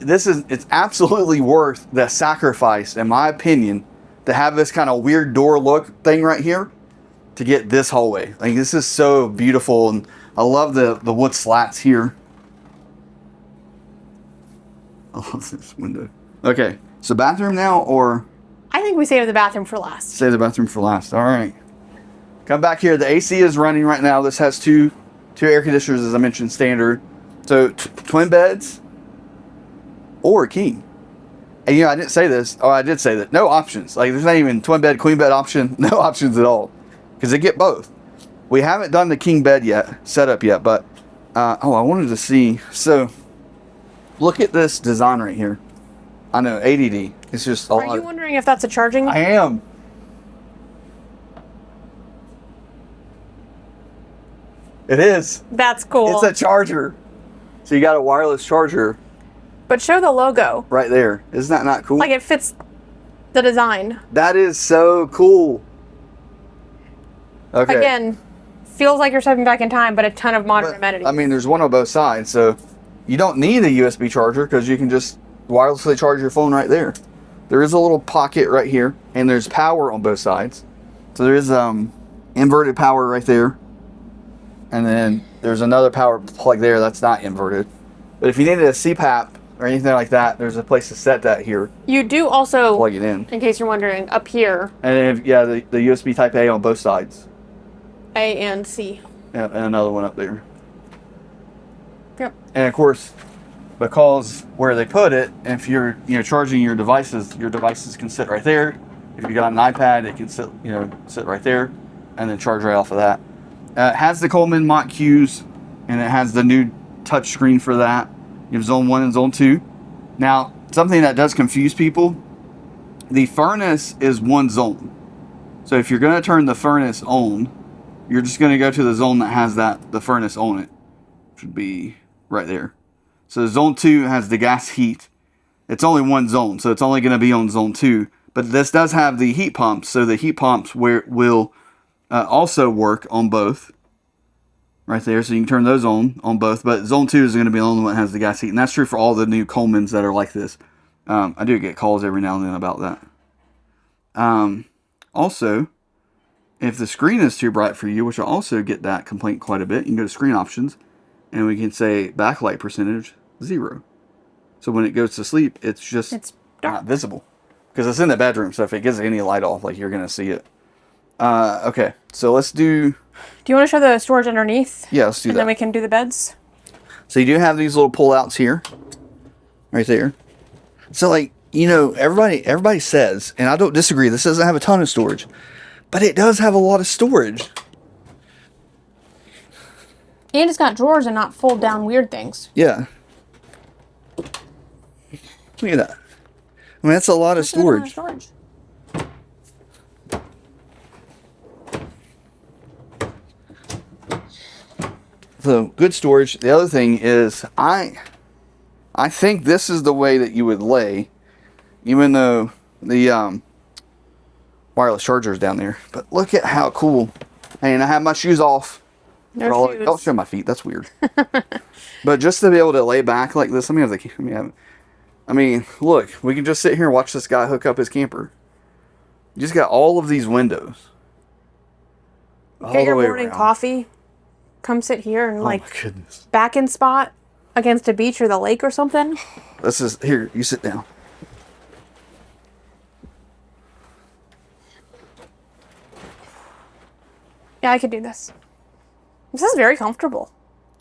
It's absolutely worth the sacrifice, in my opinion, to have this kind of weird door look thing right here to get this hallway. Like, this is so beautiful, and I love the wood slats here. I love this window. Okay, so bathroom now, or? I think we save the bathroom for last. Save the bathroom for last. All right. Come back here. The AC is running right now. This has two air conditioners, as I mentioned, standard. So twin beds or a king. And I didn't say this. Oh, I did say that. No options. Like, there's not even twin bed, queen bed option. No options at all. Because they get both. We haven't done the king bed yet, setup yet, but I wanted to see. So look at this design right here. I know, ADD. It's just a lot. Are you wondering if that's a charging? I am. It is. That's cool. It's a charger. So you got a wireless charger. But show the logo. Right there. Isn't that not cool? Like, it fits the design. That is so cool. Okay. Again, feels like you're stepping back in time, but a ton of modern amenities. I mean, there's one on both sides, so you don't need a USB charger because you can just wirelessly charge your phone right there. There is a little pocket right here, and there's power on both sides. So there is inverted power right there. And then there's another power plug there that's not inverted. But if you needed a CPAP or anything like that, there's a place to set that here. You do also, plug it in case you're wondering, up here. And the USB Type A on both sides. A and C. Yeah, and another one up there. Yep. And of course, because where they put it, if you're charging your devices can sit right there. If you got an iPad, it can sit right there, and then charge right off of that. It has the Coleman Mach Qs, and it has the new touch screen for that. You have zone 1 and zone 2. Now, something that does confuse people, the furnace is one zone. So if you're going to turn the furnace on, you're just going to go to the zone that has the furnace on it. Should be right there. So zone 2 has the gas heat. It's only one zone, so it's only going to be on zone 2. But this does have the heat pumps, so the heat pumps will also work on both. Right there, so you can turn those on both. But zone 2 is going to be the only one that has the gas heat. And that's true for all the new Colemans that are like this. I do get calls every now and then about that. Also, if the screen is too bright for you, which I also get that complaint quite a bit, you can go to screen options, and we can say backlight percentage 0. So when it goes to sleep, it's not visible. Because it's in the bedroom, so if it gets any light off, like, you're going to see it. Okay, so let's do... Do you want to show the storage underneath? Yeah, let's do that. And then we can do the beds. So you do have these little pull-outs here. Right there. So, like, everybody says, and I don't disagree, this doesn't have a ton of storage. But it does have a lot of storage. And it's got drawers and not fold down weird things. Yeah. Look at that. I mean, that's a lot of storage. So good storage. The other thing is, I think this is the way that you would lay, even though the wireless charger is down there. But look at how cool. And I have my shoes off. No shoes. Don't show my feet. That's weird. But just to be able to lay back like this, I mean, look, we can just sit here and watch this guy hook up his camper. You just got all of these windows. Get your morning coffee. Come sit here and my goodness. Back in spot against a beach or the lake or something. This is here. You sit down. Yeah, I could do this. This is very comfortable.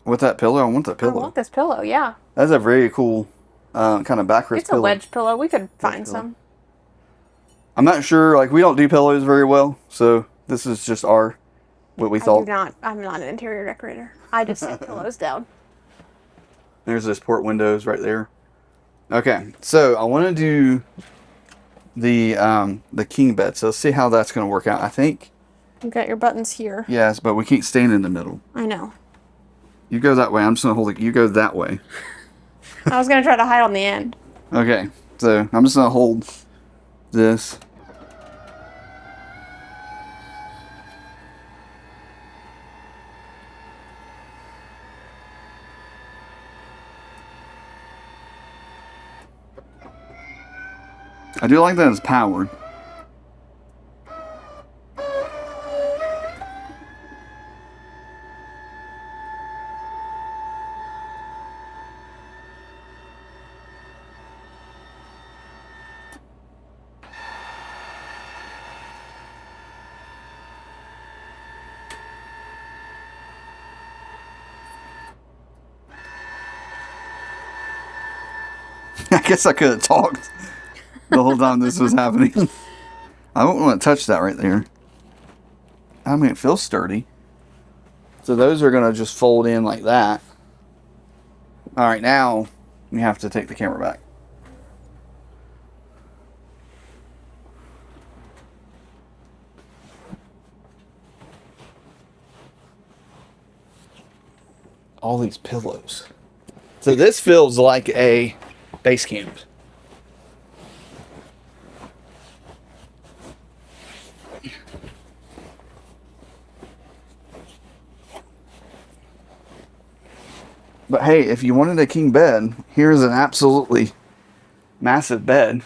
With that pillow, I want that pillow. I want this pillow. Yeah. That's a very cool kind of backrest pillow. It's a wedge pillow. We could find some. I'm not sure. Like, we don't do pillows very well, so this is just what we thought. I'm not an interior decorator. I just set pillows down. There's those port windows right there. Okay, so I want to do the king bed. So let's see how that's going to work out. I think. You've got your buttons here. Yes, but we can't stand in the middle. I know. You go that way. I'm just going to hold it. You go that way. I was going to try to hide on the end. Okay, so I'm just going to hold this. I do like that it's powered. I guess I could have talked the whole time this was happening. I don't want to touch that right there. I mean, it feels sturdy. So those are going to just fold in like that. All right, now we have to take the camera back. All these pillows. So this feels like a base camp. But hey, if you wanted a king bed, here's an absolutely massive bed.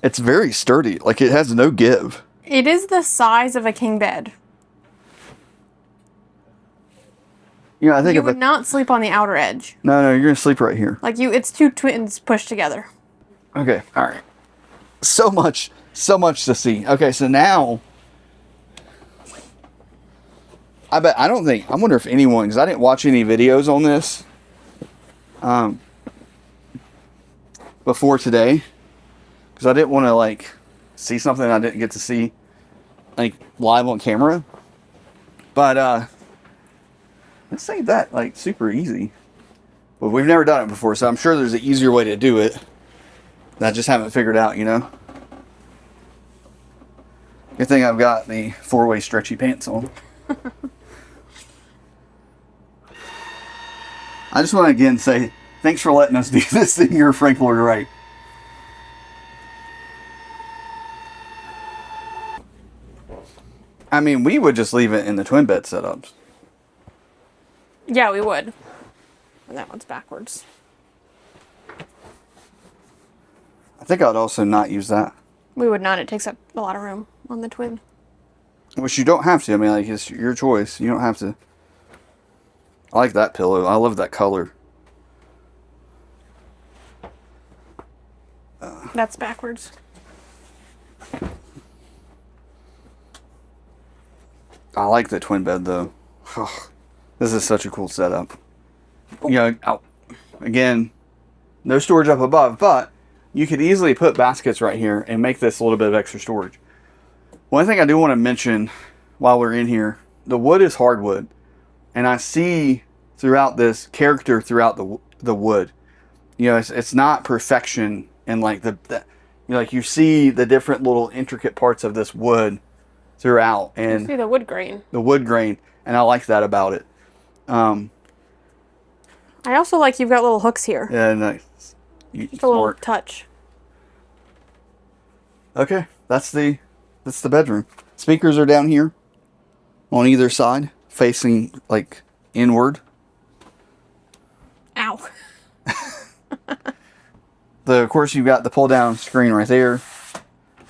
It's very sturdy. Like, it has no give. It is the size of a king bed. You know, I think you would not sleep on the outer edge. No, you're gonna sleep right here. Like it's two twins pushed together. Okay, all right. So much to see. Okay, so now I wonder if anyone, because I didn't watch any videos on this before today, because I didn't want to like see something I didn't get to see like live on camera. But let's say that like super easy. But we've never done it before, so I'm sure there's an easier way to do it that I just haven't figured out, you know. Good thing I've got the 4-way stretchy pants on. I just want to again say thanks for letting us do this thing here, Frank Lloyd Wright. I mean, we would just leave it in the twin bed setups. Yeah, we would. And that one's backwards. I think I'd also not use that. We would not. It takes up a lot of room on the twin. Which you don't have to. I mean, like, it's your choice. You don't have to. I like that pillow. I love that color. That's backwards. I like the twin bed, though. This is such a cool setup. You know, again, no storage up above, but you could easily put baskets right here and make this a little bit of extra storage. One thing I do want to mention while we're in here. The wood is hardwood, and I see throughout this character throughout the wood. You know, it's not perfection, and like the you know, like you see the different little intricate parts of this wood throughout, and You see the wood grain. the wood grain, and I like that about it. I also like you've got little hooks here. Yeah, nice. Just a little touch. Okay, that's the bedroom. Speakers are down here on either side, facing like inward. Ow. Of course, you've got the pull down screen right there,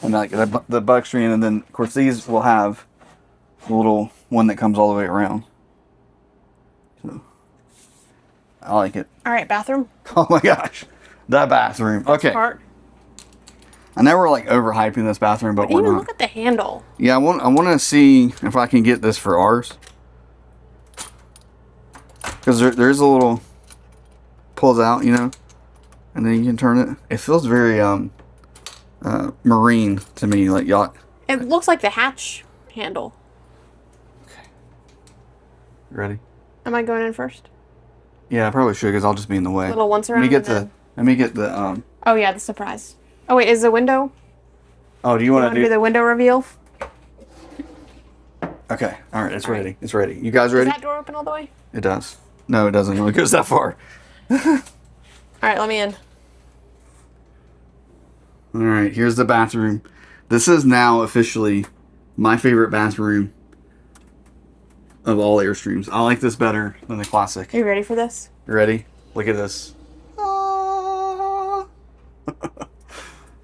and like the bug screen, and then of course these will have the little one that comes all the way around. So I like it. All right, bathroom. Oh my gosh, that bathroom. Okay, Part. I know we're like overhyping this bathroom, but we're Even not. look at the handle. Yeah, I want to see if I can get this for ours, because there's a little pulls out, you know, and then you can turn it. It feels very marine to me, like yacht. It looks like the hatch handle. You ready? Am I going in first? Yeah, I probably should, because I'll just be in the way. Little once around. Let me get and then- the Oh yeah, the surprise. Oh wait, is the window? Oh, do you You want want to to do the window reveal? Okay, all right, it's ready. It's ready. You guys Does ready? that door open all the way? It does. No, it doesn't. It goes that far. All right, let me in. All right, here's the bathroom. This is now officially my favorite bathroom of all Airstreams. I like this better than the classic. Are you ready for this? You ready? Look at this. Ah.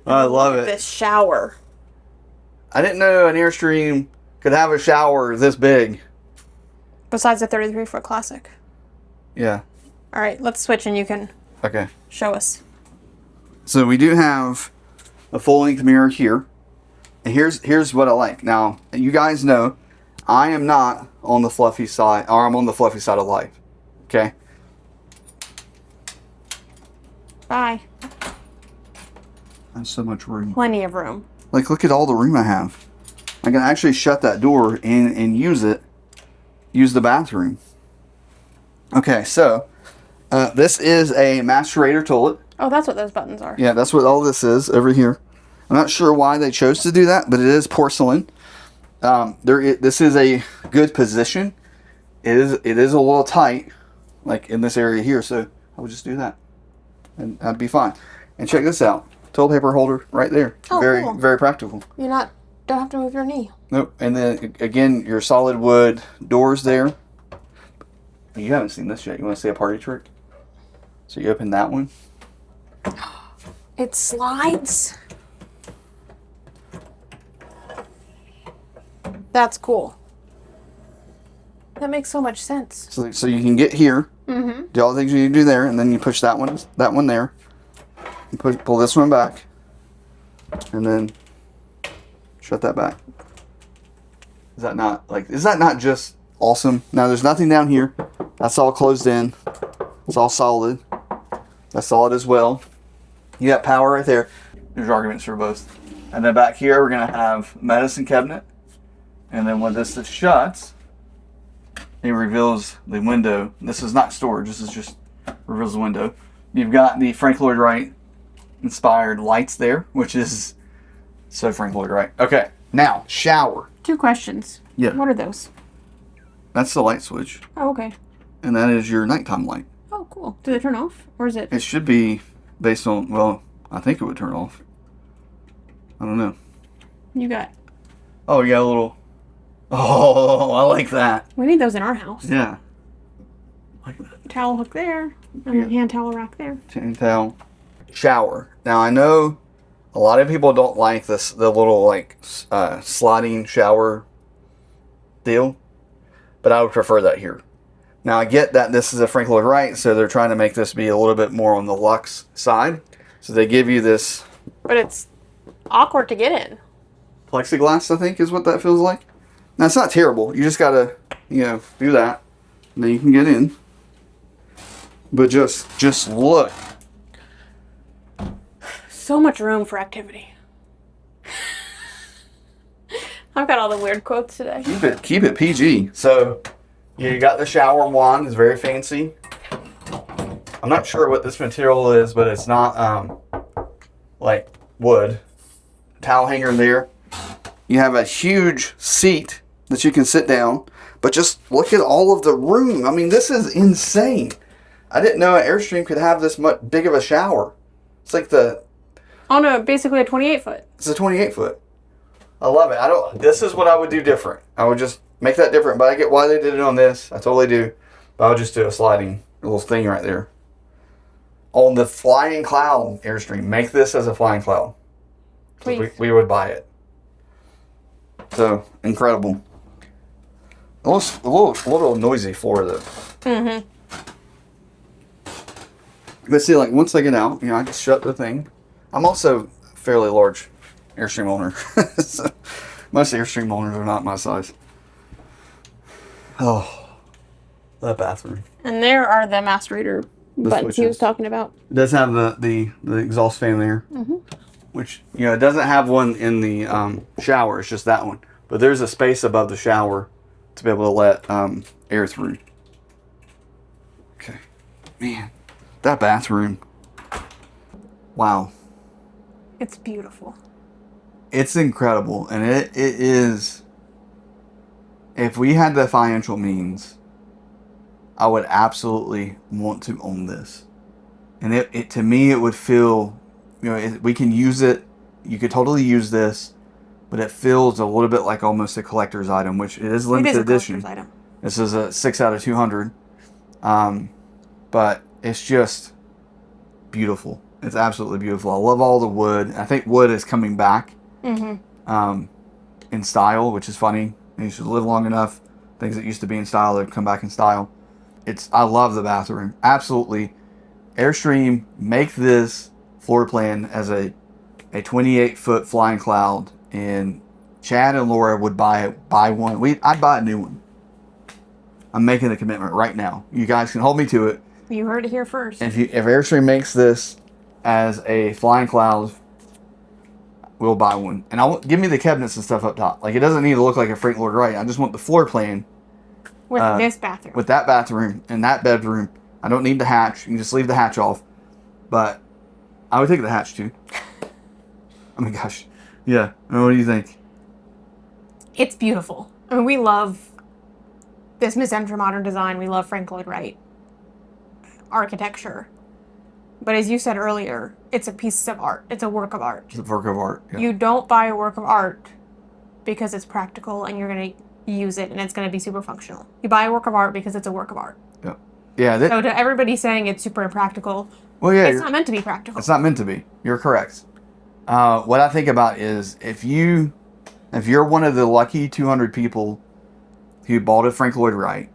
I love Look at it. this shower. I didn't know an Airstream could have a shower this big. Besides the 33-foot classic. Yeah. All right, let's switch and you can Okay. show us. So we do have a full-length mirror here. And here's what I like. Now, you guys know I am not on the fluffy side, or I'm on the fluffy side of life. Okay? Bye. That's so much room. Plenty of room. Like, look at all the room I have. I can actually shut that door and use the bathroom. Okay, so this is a macerator toilet. Oh, that's what those buttons are. Yeah, that's what all this is over here. I'm not sure why they chose to do that, but it is porcelain. This is a good position. It is a little tight, like in this area here, so I would just do that, and that'd be fine. And check this out. Toilet paper holder right there. Oh, very, cool. very practical. Don't have to move your knee. Nope. And then again, your solid wood doors there. You haven't seen this yet. You want to see a party trick? So you open that one. It slides. That's cool. That makes so much sense. So you can get here, do all the things you need to do there, and then you push that one there. You pull this one back, and then shut that back. Is that not just awesome? Now there's nothing down here. That's all closed in. It's all solid. That's solid as well. You got power right there. There's arguments for both. And then back here we're gonna have medicine cabinet. And then when this shuts, it reveals the window. This is not storage. This is just reveals the window. You've got the Frank Lloyd Wright inspired lights there, which is so Frank Lloyd Wright. Okay, now shower. 2 questions. Yeah. What are those? That's the light switch, Oh, okay. and that is your nighttime light. Oh, cool. Do they turn off? Or is it? It should be based on, well, I think it would turn off. I don't know. You got. Oh, you got a little. Oh, I like that. We need those in our house. Yeah. Like that. Towel hook there. And a hand towel rack there. Tin towel. Shower. Now I know a lot of people don't like the little like sliding shower deal, but I would prefer that here. Now I get that this is a Frank Lloyd Wright, so they're trying to make this be a little bit more on the luxe side. So they give you this But it's awkward to get in. plexiglass, I think is what that feels like. Now it's not terrible. You just gotta, do that, and then you can get in. But just look. So much room for activity. I've got all the weird quotes today. Keep it PG. So you got the shower wand. It's very fancy. I'm not sure what this material is, but it's not like wood. Towel hanger there. You have a huge seat that you can sit down, but just look at all of the room. I mean, this is insane. I didn't know an Airstream could have this much big of a shower. It's like basically a 28 foot. It's a 28 foot. I love it. This is what I would do different. I would just make that different, but I get why they did it on this. I totally do. But I would just do a sliding little thing right there. On the flying cloud Airstream, make this as a flying cloud. Please. We would buy it. So, incredible. A little noisy floor though. Mm-hmm. But see, like once I get out, I just shut the thing. I'm also a fairly large Airstream owner. So, most Airstream owners are not my size. Oh, that bathroom. And there are the macerator buttons he was talking about. It does have the exhaust fan there, which it doesn't have one in the shower. It's just that one. But there's a space above the shower to be able to let air through. Okay, man, that bathroom. Wow, it's beautiful. It's incredible, and it is. If we had the financial means, I would absolutely want to own this. And it to me, it would feel, we can use it. You could totally use this, but it feels a little bit like almost a collector's item, which it is limited edition. Item. This is a 6 out of 200. But it's just beautiful. It's absolutely beautiful. I love all the wood. I think wood is coming back in style, which is funny. You should live long enough. Things that used to be in style, they come back in style. I love the bathroom. Absolutely. Airstream, make this floor plan as a 28-foot flying cloud, and Chad and Laura would buy one. I'd buy a new one. I'm making a commitment right now. You guys can hold me to it. You heard it here first. If Airstream makes this as a flying cloud, we'll buy one. And give me the cabinets and stuff up top. Like, it doesn't need to look like a Frank Lloyd Wright. I just want the floor plan. With this bathroom. With that bathroom and that bedroom. I don't need the hatch. You can just leave the hatch off. But I would take the hatch too. Oh my gosh. Yeah. What do you think? It's beautiful. I mean, we love this mid-century modern design. We love Frank Lloyd Wright architecture. But as you said earlier, it's a piece of art. It's a work of art. It's a work of art. Yeah. You don't buy a work of art because it's practical and you're going to use it and it's going to be super functional. You buy a work of art because it's a work of art. Yeah. Yeah. So to everybody saying it's super impractical, well, yeah, it's not meant to be practical. It's not meant to be. You're correct. What I think about is if you're one of the lucky 200 people who bought a Frank Lloyd Wright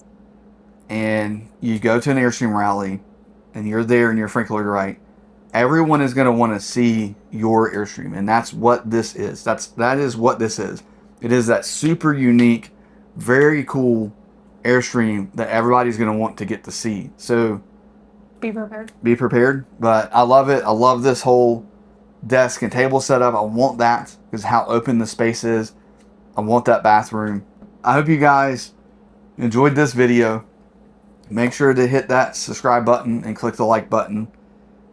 and you go to an Airstream rally and you're there and you're Frank Lloyd Wright, everyone is going to want to see your Airstream, and that's what this is. That is what this is. It is that super unique, very cool Airstream that everybody's going to want to get to see. So be prepared. Be prepared. But I love it. I love this whole desk and table setup. I want that because how open the space is. I want that bathroom. I hope you guys enjoyed this video. Make sure to hit that subscribe button and click the like button.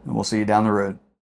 And we'll see you down the road.